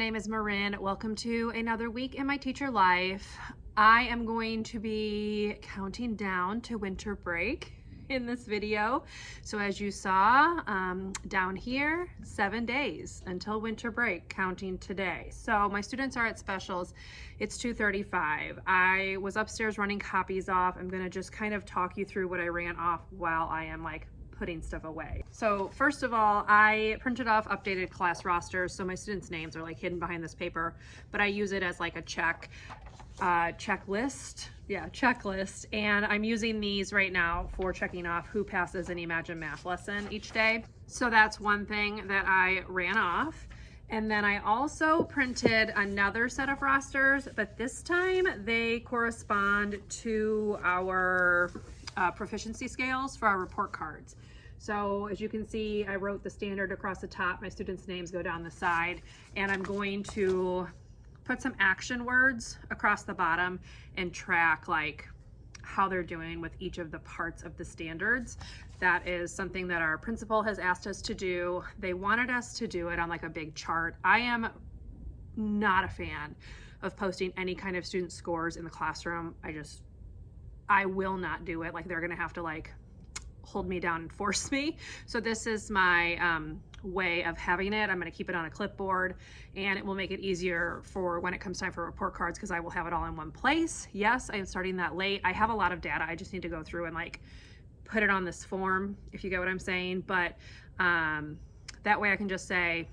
name is Marin. Welcome to another week in my teacher life. I am going to be counting down to winter break in this video. So as you saw down here, 7 days until winter break, counting today. So my students are at specials. It's 2:35. I was upstairs running copies off. I'm gonna just kind of talk you through what I ran off while I am putting stuff away. So first of all, I printed off updated class rosters. So my students' names are hidden behind this paper, but I use it as a checklist. Yeah, checklist. And I'm using these right now for checking off who passes an Imagine Math lesson each day. So that's one thing that I ran off. And then I also printed another set of rosters, but this time they correspond to our proficiency scales for our report cards. So as you can see, I wrote the standard across the top. My students' names go down the side, and I'm going to put some action words across the bottom and track how they're doing with each of the parts of the standards. That is something that our principal has asked us to do. They wanted us to do it on a big chart. I am not a fan of posting any kind of student scores in the classroom. I will not do it. They're gonna have to hold me down and force me. So this is my way of having it. I'm gonna keep it on a clipboard, and it will make it easier for when it comes time for report cards, because I will have it all in one place. Yes, I am starting that late. I have a lot of data. I just need to go through and put it on this form, if you get what I'm saying. But that way I can just say,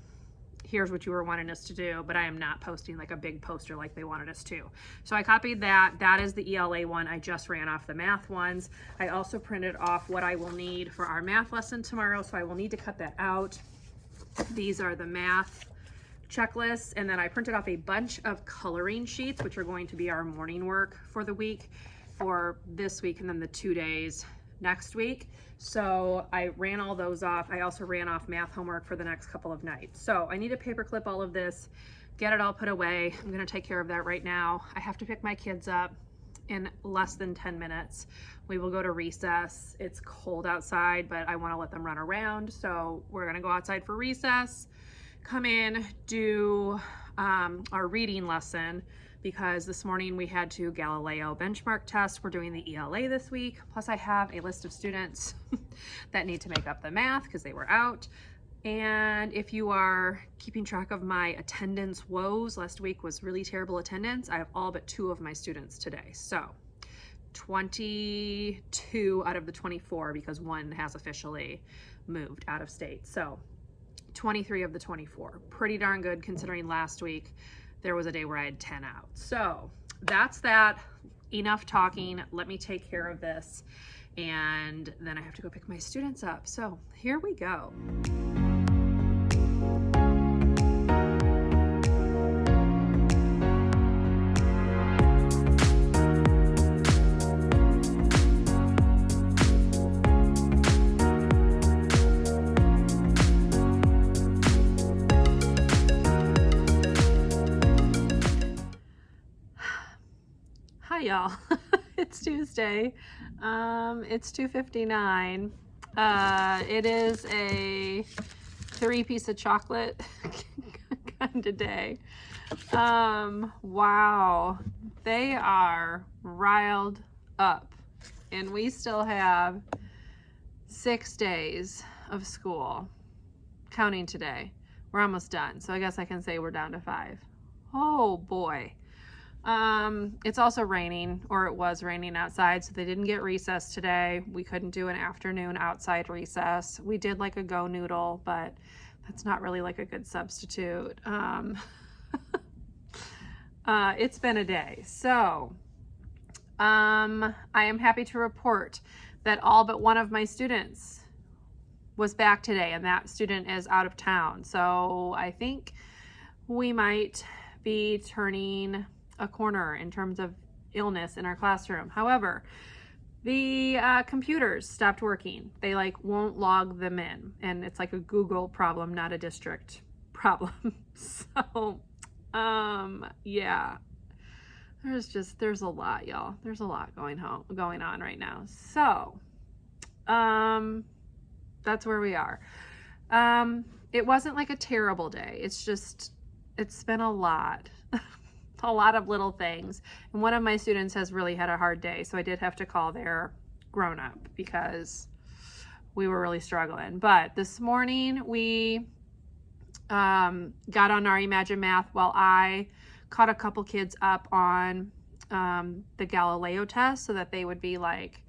here's what you were wanting us to do, but I am not posting a big poster like they wanted us to. So I copied that. That is the ELA one. I just ran off the math ones. I also printed off what I will need for our math lesson tomorrow, so I will need to cut that out. These are the math checklists, and then I printed off a bunch of coloring sheets, which are going to be our morning work for the week, for this week, and then the 2 days next week. So I ran all those off. I also ran off math homework for the next couple of nights. So I need to paper clip all of this, get it all put away. I'm gonna take care of that right now. I have to pick my kids up in less than 10 minutes. We will go to recess. It's cold outside, but I wanna let them run around. So we're gonna go outside for recess, come in, do our reading lesson, because this morning we had to Galileo benchmark test. We're doing the ELA this week. Plus I have a list of students that need to make up the math because they were out. And if you are keeping track of my attendance woes, last week was really terrible attendance. I have all but 2 of my students today. So 22 out of the 24, because 1 has officially moved out of state. So 23 of the 24, pretty darn good considering last week there was a day where I had 10 out. So that's that. Enough talking. Let me take care of this, and then I have to go pick my students up. So here we go. Hi y'all. It's Tuesday. It's 2:59. It is a 3-piece of chocolate kind of day. Wow, they are riled up, and we still have 6 days of school, counting today. We're almost done, so I guess I can say we're down to 5. Oh boy. It's also raining, or it was raining outside, so they didn't get recess today. We couldn't do an afternoon outside recess. We did a Go Noodle, but that's not really a good substitute. It's been a day. So I am happy to report that all but 1 of my students was back today, and that student is out of town. So I think we might be turning a corner in terms of illness in our classroom. However, the computers stopped working. They won't log them in, and it's a Google problem, not a district problem. So yeah, there's a lot, y'all. There's a lot going on right now. So that's where we are. It wasn't a terrible day. It's just it's been a lot. A lot of little things. And one of my students has really had a hard day, so I did have to call their grown-up because we were really struggling. But this morning we got on our Imagine Math while I caught a couple kids up on the Galileo test so that they would be like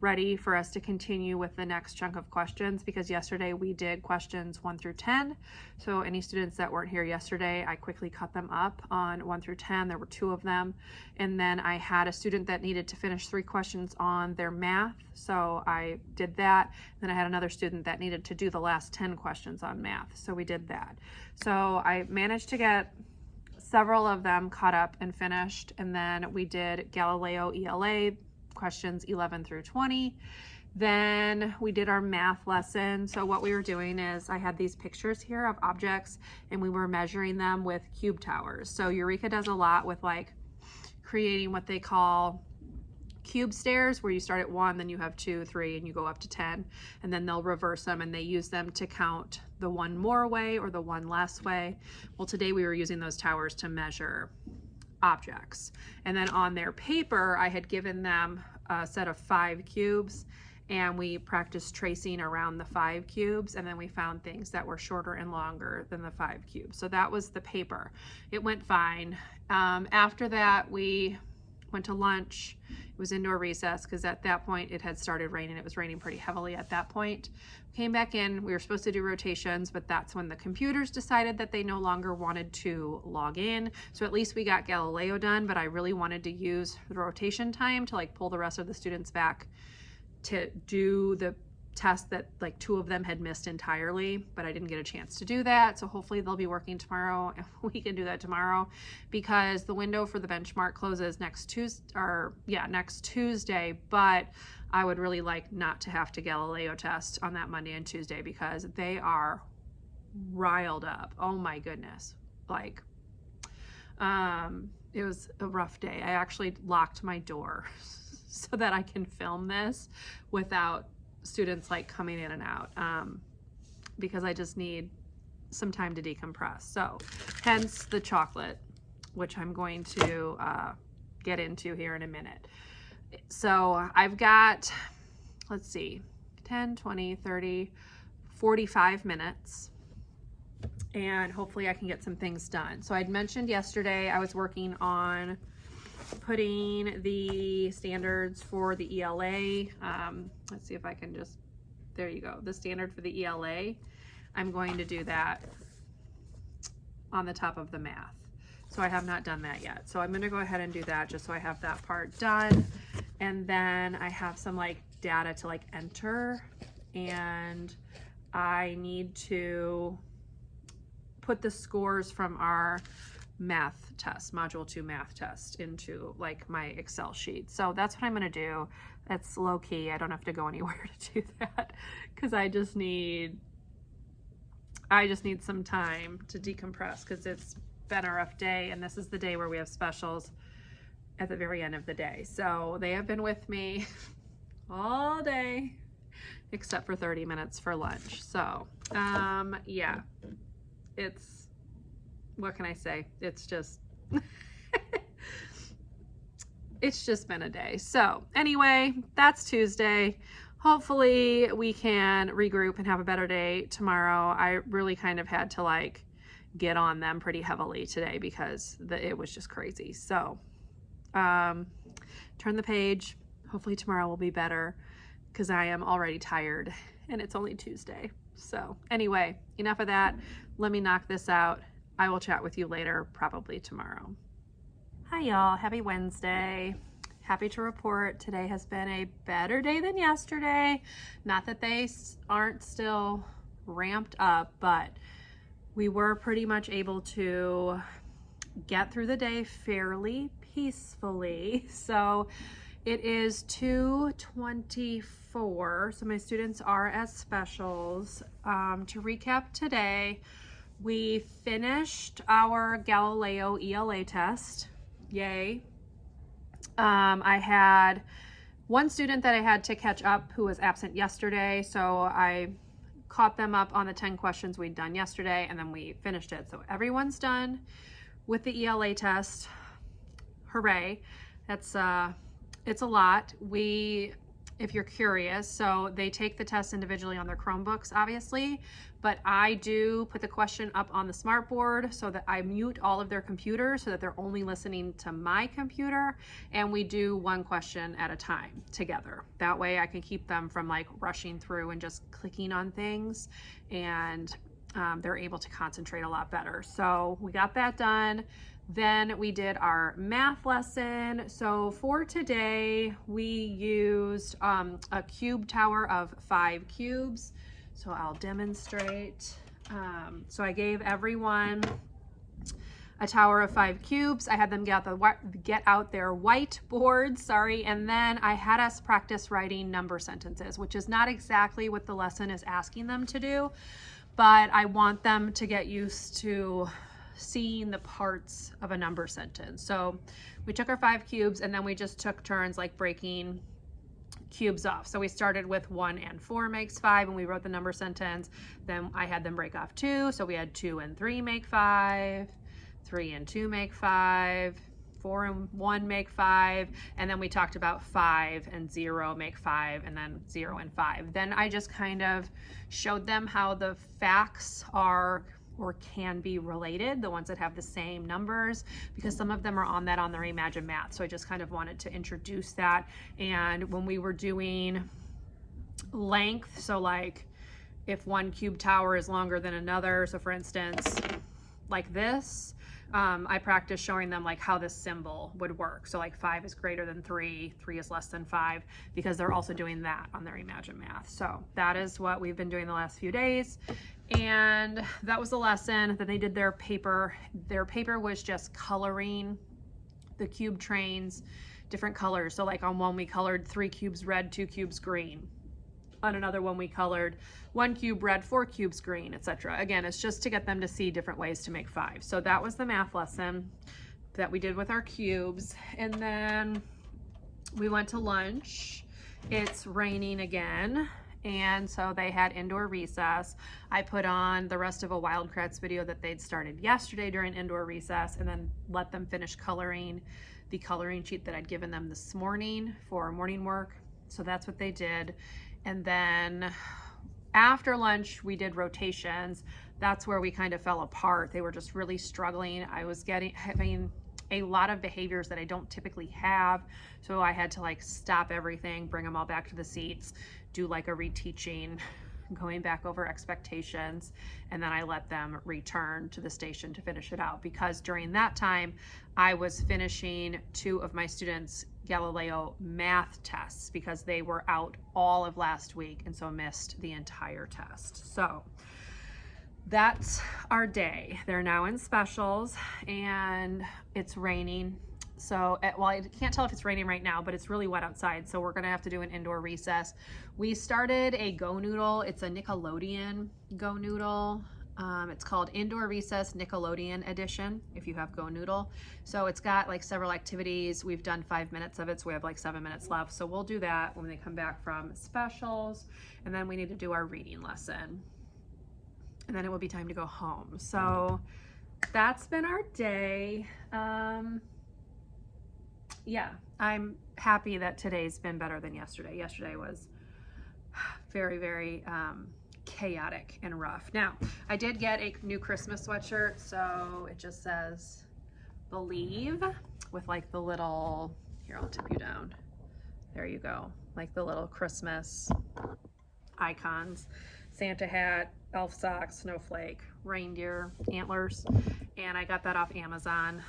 ready for us to continue with the next chunk of questions, because yesterday we did questions 1 through 10. So any students that weren't here yesterday, I quickly cut them up on 1 through 10. There were 2 of them. And then I had a student that needed to finish 3 questions on their math. So I did that. Then I had another student that needed to do the last 10 questions on math. So we did that. So I managed to get several of them caught up and finished. And then we did Galileo ELA questions 11 through 20. Then we did our math lesson. So what we were doing is I had these pictures here of objects and we were measuring them with cube towers. So Eureka does a lot with like creating what they call cube stairs, where you start at 1, then you have 2, 3, and you go up to 10, and then they'll reverse them and they use them to count the 1 more way or the 1 less way. Well, today we were using those towers to measure objects. And then on their paper, I had given them a set of 5 cubes and we practiced tracing around the 5 cubes, and then we found things that were shorter and longer than the 5 cubes. So that was the paper. It went fine. After that, we went to lunch. It was indoor recess because at that point it had started raining. It was raining pretty heavily at that point. Came back in. We were supposed to do rotations, but that's when the computers decided that they no longer wanted to log in. So at least we got Galileo done, but I really wanted to use the rotation time to like pull the rest of the students back to do the test that like 2 of them had missed entirely, but I didn't get a chance to do that. So hopefully they'll be working tomorrow and we can do that tomorrow, because the window for the benchmark closes next Tuesday, but I would really like not to have to Galileo test on that Monday and Tuesday because they are riled up. Oh my goodness. Like, it was a rough day. I actually locked my door so that I can film this without students like coming in and out, because I just need some time to decompress. So hence the chocolate, which I'm going to get into here in a minute. So I've got, let's see, 10, 20, 30, 45 minutes, and hopefully I can get some things done. So I'd mentioned yesterday I was working on putting the standards for the ELA. Let's see if I can just, there you go, the standard for the ELA. I'm going to do that on the top of the math. So I have not done that yet. So I'm going to go ahead and do that just so I have that part done. And then I have some like data to like enter, and I need to put the scores from our math test, module 2 math test, into like my Excel sheet. So that's what I'm going to do. That's low key. I don't have to go anywhere to do that because I just need some time to decompress because it's been a rough day, and this is the day where we have specials at the very end of the day. So they have been with me all day except for 30 minutes for lunch. So yeah, it's, what can I say? It's just it's just been a day. So anyway, that's Tuesday. Hopefully we can regroup and have a better day tomorrow. I really kind of had to like get on them pretty heavily today because it was just crazy. So turn the page. Hopefully tomorrow will be better because I am already tired and it's only Tuesday. So anyway, enough of that. Let me knock this out. I will chat with you later, probably tomorrow. Hi y'all, happy Wednesday. Happy to report today has been a better day than yesterday. Not that they aren't still ramped up, but we were pretty much able to get through the day fairly peacefully. So it is 2:24, so my students are at specials. To recap today, we finished our Galileo ELA test. Yay. I had one student that I had to catch up who was absent yesterday, so I caught them up on the 10 questions we'd done yesterday, and then we finished it. So everyone's done with the ELA test. Hooray. That's it's a lot. If you're curious, so they take the test individually on their Chromebooks, obviously, but I do put the question up on the smartboard so that I mute all of their computers so that they're only listening to my computer, and we do one question at a time together. That way I can keep them from like rushing through and just clicking on things, and they're able to concentrate a lot better. So we got that done. Then we did our math lesson. So for today, we used a cube tower of 5 cubes. So I'll demonstrate. So I gave everyone a tower of 5 cubes. I had them get out their whiteboard, and then I had us practice writing number sentences, which is not exactly what the lesson is asking them to do, but I want them to get used to seeing the parts of a number sentence. So we took our 5 cubes, and then we just took turns like breaking cubes off. So we started with 1 and 4 makes 5, and we wrote the number sentence. Then I had them break off 2. So we had 2 and 3 make 5, 3 and 2 make 5, 4 and 1 make 5, and then we talked about 5 and 0 make 5, and then 0 and 5. Then I just kind of showed them how the facts are or can be related, the ones that have the same numbers, because some of them are on their Imagine Math. So I just kind of wanted to introduce that. And when we were doing length, so like if one cube tower is longer than another, so for instance, like this, I practiced showing them like how this symbol would work. So like 5 is greater than 3, 3 is less than 5, because they're also doing that on their Imagine Math. So that is what we've been doing the last few days. And that was the lesson. Then they did their paper. Their paper was just coloring the cube trains, different colors. So like on one we colored 3 cubes red, 2 cubes green. On another one we colored 1 cube red, 4 cubes green, etc. Again, it's just to get them to see different ways to make 5. So that was the math lesson that we did with our cubes. And then we went to lunch. It's raining again, and so they had indoor recess. I put on the rest of a Wildcrafts video that they'd started yesterday during indoor recess, and then let them finish coloring the coloring sheet that I'd given them this morning for morning work. So that's what they did. And then after lunch, we did rotations. That's where we kind of fell apart. They were just really struggling. I was having a lot of behaviors that I don't typically have. So I had to like stop everything, bring them all back to the seats, do like a reteaching, going back over expectations, and then I let them return to the station to finish it out, because during that time I was finishing 2 of my students' Galileo math tests because they were out all of last week and so missed the entire test. So that's our day. They're now in specials and it's raining. So, well, I can't tell if it's raining right now, but it's really wet outside. So we're gonna have to do an indoor recess. We started a Go Noodle. It's a Nickelodeon Go Noodle. It's called Indoor Recess Nickelodeon Edition, if you have Go Noodle. So it's got like several activities. We've done 5 minutes of it, so we have like 7 minutes left. So we'll do that when they come back from specials. And then we need to do our reading lesson. And then it will be time to go home. So that's been our day. Yeah, I'm happy that today's been better than yesterday. Yesterday was very, very chaotic and rough. Now, I did get a new Christmas sweatshirt, so it just says Believe with like the little, here, I'll tip you down. There you go. Like the little Christmas icons. Santa hat, elf socks, snowflake, reindeer, antlers, and I got that off Amazon.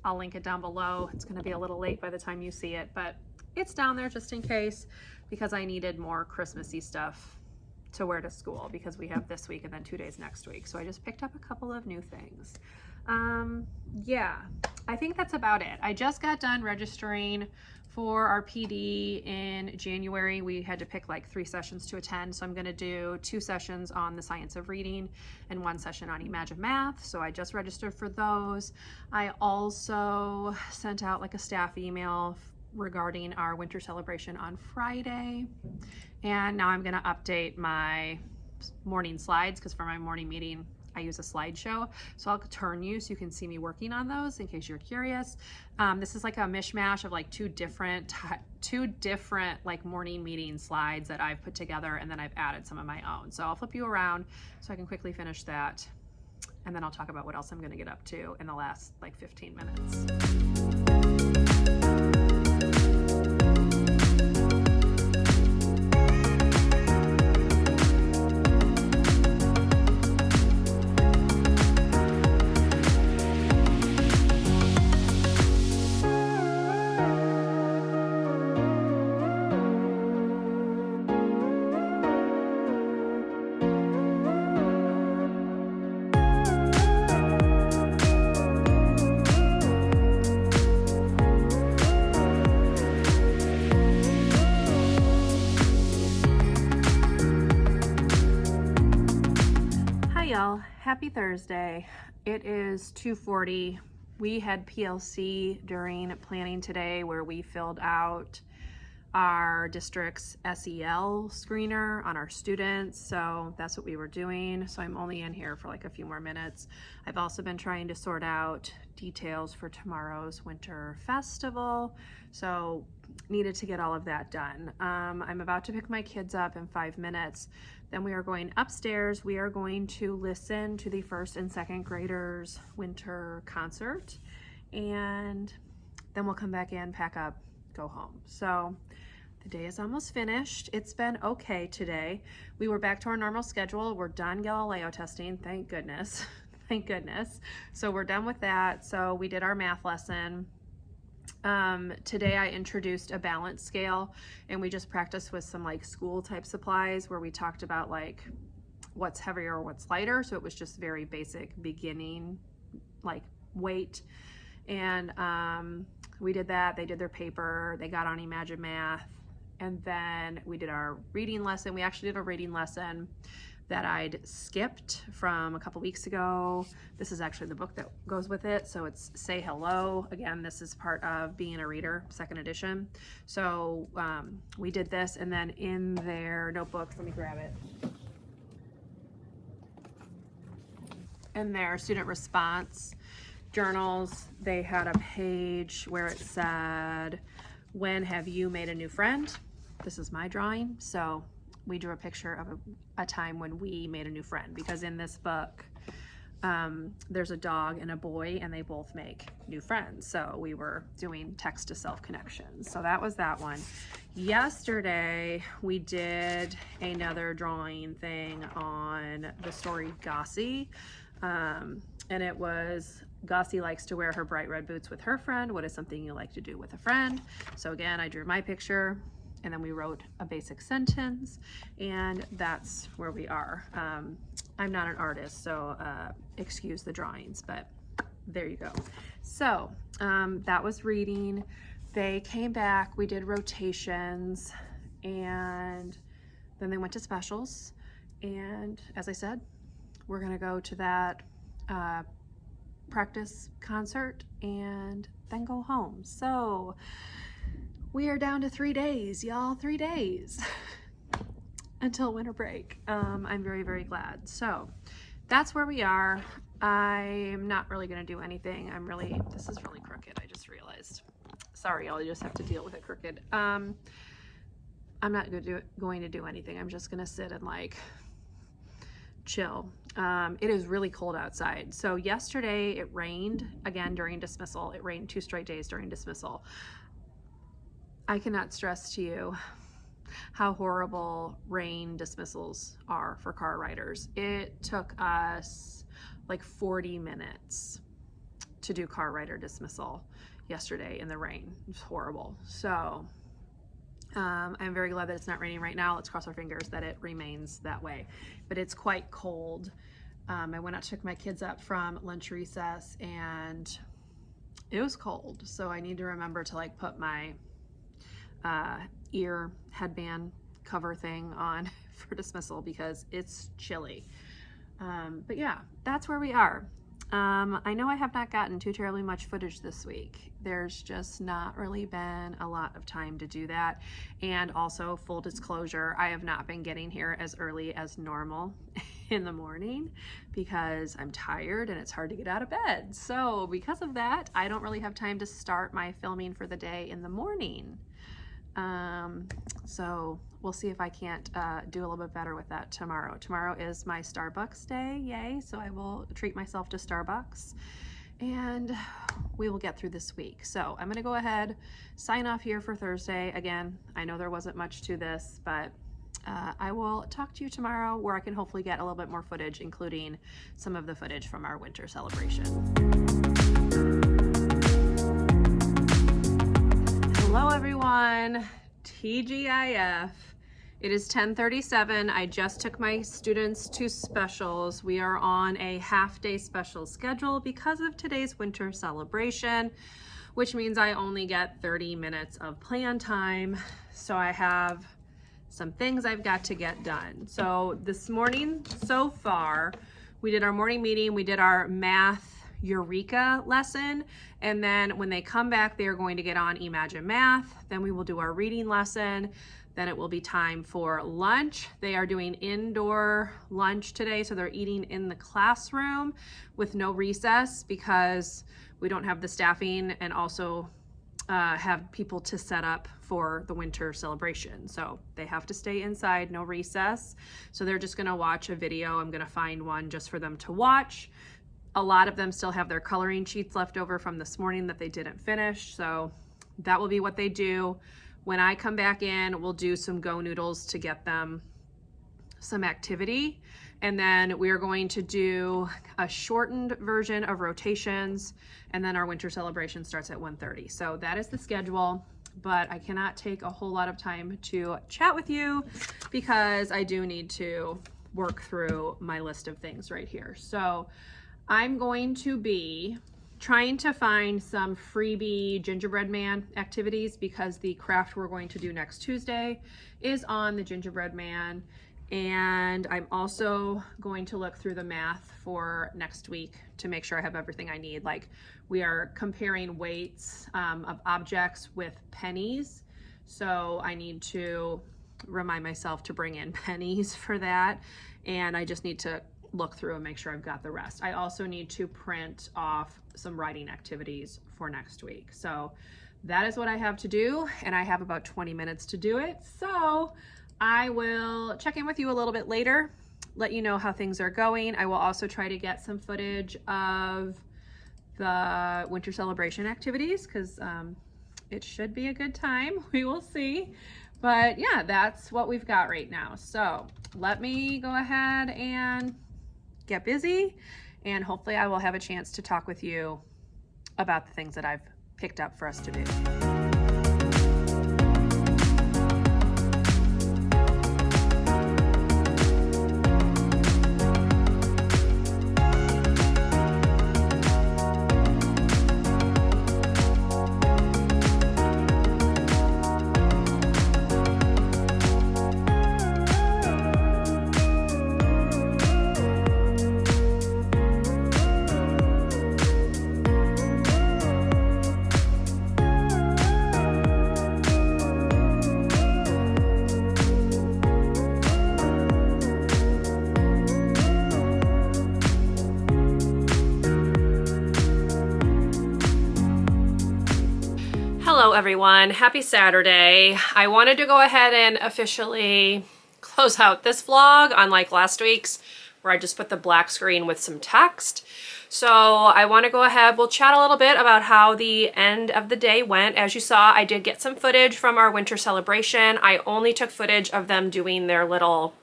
I'll link it down below. It's going to be a little late by the time you see it, but it's down there just in case, because I needed more Christmassy stuff to wear to school, because we have this week and then 2 days next week. So I just picked up a couple of new things. Yeah, I think that's about it. I just got done registering for our PD in January. We had to pick like 3 sessions to attend. So I'm going to do 2 sessions on the science of reading and 1 session on Imagine Math. So I just registered for those. I also sent out like a staff email regarding our winter celebration on Friday. And now I'm going to update my morning slides, because for my morning meeting, I use a slideshow. So I'll turn you so you can see me working on those in case you're curious. This is like a mishmash of like two different like morning meeting slides that I've put together, and then I've added some of my own. So I'll flip you around so I can quickly finish that. And then I'll talk about what else I'm going to get up to in the last like 15 minutes. Y'all, happy Thursday. It is 2:40. We had PLC during planning today where we filled out our district's SEL screener on our students. So that's what we were doing. So I'm only in here for like a few more minutes. I've also been trying to sort out details for tomorrow's winter festival. So needed to get all of that done. I'm about to pick my kids up in 5 minutes. Then we are going upstairs. We are going to listen to the first and second graders winter concert, and then we'll come back in, pack up, go home. So the day is almost finished. It's been okay today. We were back to our normal schedule. We're done Galileo testing, thank goodness. Thank goodness. So we're done with that. So we did our math lesson. Today I introduced a balance scale, and we just practiced with some like school type supplies where we talked about like what's heavier or what's lighter. So it was just very basic beginning like weight. And we did that. They did their paper, they got on Imagine Math, and then we did our reading lesson. We actually did a reading lesson that I'd skipped from a couple weeks ago. This is actually the book that goes with it. So it's Say Hello. Again, this is part of Being a Reader, 2nd edition. So we did this, and then in their notebooks, let me grab it. In their student response journals, they had a page where it said, when have you made a new friend? This is my drawing. So we drew a picture of a time when we made a new friend, because in this book, there's a dog and a boy, and they both make new friends. So we were doing text to self connections. So that was that one. Yesterday, we did another drawing thing on the story Gossie. And it was, Gossie likes to wear her bright red boots with her friend. What is something you like to do with a friend? So again, I drew my picture, and then we wrote a basic sentence, and that's where we are. I'm not an artist, so excuse the drawings, but there you go. So that was reading. They came back, we did rotations, and then they went to specials. And as I said, we're gonna go to that practice concert and then go home. So we are down to 3 days, y'all, 3 days until winter break. I'm very, very glad. So that's where we are. I'm not really gonna do anything. This is really crooked, I just realized. Sorry, y'all, you just have to deal with it crooked. I'm not going to do anything. I'm just gonna sit and like chill. It is really cold outside. So yesterday it rained again during dismissal. It rained 2 straight days during dismissal. I cannot stress to you how horrible rain dismissals are for car riders. It took us like 40 minutes to do car rider dismissal yesterday in the rain. It was horrible. So I'm very glad that it's not raining right now. Let's cross our fingers that it remains that way. But it's quite cold. I went out to pick my kids up from lunch recess, and it was cold. So I need to remember to like put my ear headband cover thing on for dismissal because it's chilly. But yeah, that's where we are. I know I have not gotten too terribly much footage this week. There's just not really been a lot of time to do that. And also, full disclosure, I have not been getting here as early as normal in the morning because I'm tired and it's hard to get out of bed. So because of that, I don't really have time to start my filming for the day in the morning. So we'll see if I can't do a little bit better with that tomorrow. Tomorrow is my Starbucks day, yay! So I will treat myself to Starbucks and we will get through this week. So I'm gonna go ahead, sign off here for Thursday. Again, I know there wasn't much to this, but I will talk to you tomorrow where I can hopefully get a little bit more footage, including some of the footage from our winter celebration. Hello everyone, TGIF. It is 10:37. I just took my students to specials. We are on a half-day special schedule because of today's winter celebration, which means I only get 30 minutes of plan time. So I have some things I've got to get done. So this morning so far, we did our morning meeting, we did our math Eureka lesson, and then when they come back, they are going to get on Imagine Math. Then we will do our reading lesson. Then it will be time for lunch. They are doing indoor lunch today, so they're eating in the classroom with no recess because we don't have the staffing and also have people to set up for the winter celebration. So they have to stay inside, no recess. So they're just gonna watch a video. I'm gonna find one just for them to watch. A lot of them still have their coloring sheets left over from this morning that they didn't finish. So that will be what they do. When I come back in, we'll do some Go Noodles to get them some activity. And then we are going to do a shortened version of rotations. And then our winter celebration starts at 1:30. So that is the schedule, but I cannot take a whole lot of time to chat with you because I do need to work through my list of things right here. So I'm going to be trying to find some freebie gingerbread man activities because the craft we're going to do next Tuesday is on the gingerbread man. And I'm also going to look through the math for next week to make sure I have everything I need. Like we are comparing weights of objects with pennies. So I need to remind myself to bring in pennies for that. And I just need to look through and make sure I've got the rest. I also need to print off some writing activities for next week. So that is what I have to do, and I have about 20 minutes to do it. So I will check in with you a little bit later, let you know how things are going. I will also try to get some footage of the winter celebration activities because it should be a good time. We will see. But yeah, that's what we've got right now. So let me go ahead and get busy, and hopefully I will have a chance to talk with you about the things that I've picked up for us to do. Hello everyone, happy Saturday. I wanted to go ahead and officially close out this vlog unlike last week's where I just put the black screen with some text. So I want to go ahead, we'll chat a little bit about how the end of the day went. As you saw, I did get some footage from our winter celebration. I only took footage of them doing their little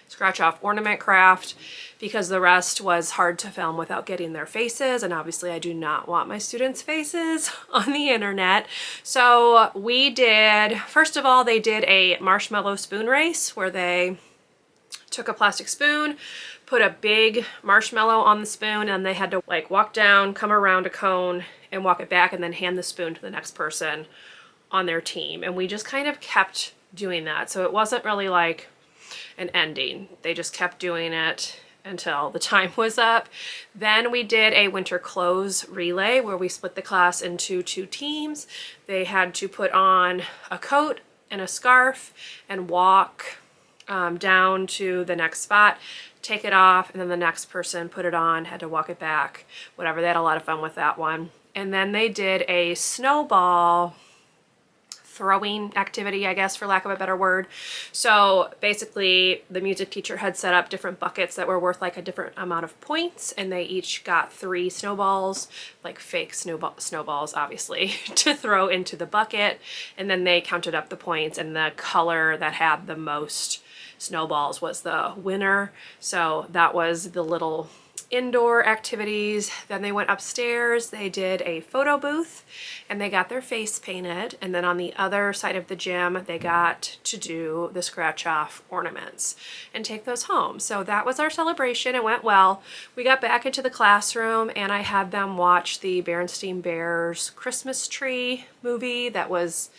scratch off ornament craft because the rest was hard to film without getting their faces, and obviously I do not want my students' faces on the internet. So we did, first of all, they did a marshmallow spoon race where they took a plastic spoon, put a big marshmallow on the spoon, and they had to like walk down, come around a cone and walk it back and then hand the spoon to the next person on their team. And we just kind of kept doing that. So it wasn't really like an ending. They just kept doing it until the time was up. Then we did a winter clothes relay where we split the class into 2 teams. They had to put on a coat and a scarf and walk down to the next spot, take it off, and then the next person put it on, had to walk it back, whatever. They had a lot of fun with that one. And then they did a snowball throwing activity, I guess, for lack of a better word. So basically the music teacher had set up different buckets that were worth like a different amount of points, and they each got 3 snowballs, like fake snowballs obviously, to throw into the bucket, and then they counted up the points, and the color that had the most snowballs was the winner. So that was the little indoor activities. Then they went upstairs, they did a photo booth, and they got their face painted. And then on the other side of the gym, they got to do the scratch off ornaments and take those home. So that was our celebration. It went well. We got back into the classroom and I had them watch the Berenstain Bears Christmas tree movie that was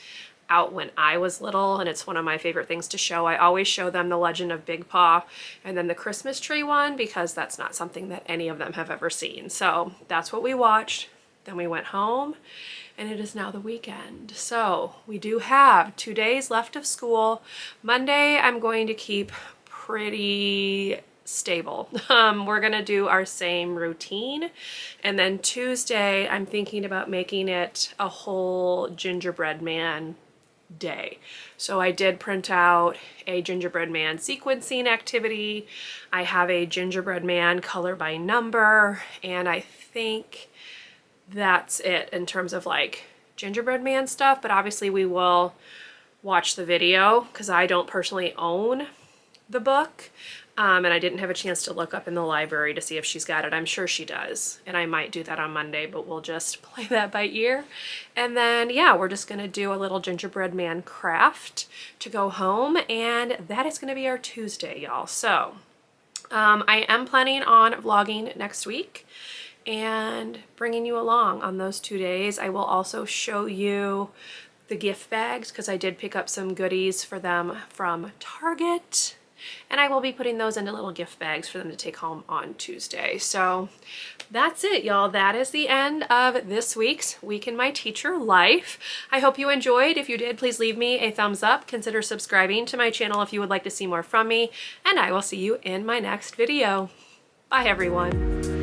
out when I was little, and it's one of my favorite things to show. I always show them The Legend of Big Paw and then the Christmas tree one, because that's not something that any of them have ever seen. So that's what we watched. Then we went home, and it is now the weekend. So we do have 2 days left of school. Monday I'm going to keep pretty stable. We're gonna do our same routine, and then Tuesday I'm thinking about making it a whole gingerbread man day. So I did print out a gingerbread man sequencing activity. I have a gingerbread man color by number, and I think that's it in terms of like gingerbread man stuff. But obviously we will watch the video because I don't personally own the book. And I didn't have a chance to look up in the library to see if she's got it. I'm sure she does, and I might do that on Monday, but we'll just play that by ear. And then, yeah, we're just gonna do a little gingerbread man craft to go home, and that is gonna be our Tuesday, y'all. So I am planning on vlogging next week and bringing you along on those 2 days. I will also show you the gift bags because I did pick up some goodies for them from Target. And I will be putting those into little gift bags for them to take home on Tuesday. So that's it, y'all. That is the end of this week's Week in My Teacher Life. I hope you enjoyed. If you did, please leave me a thumbs up. Consider subscribing to my channel if you would like to see more from me. And I will see you in my next video. Bye, everyone.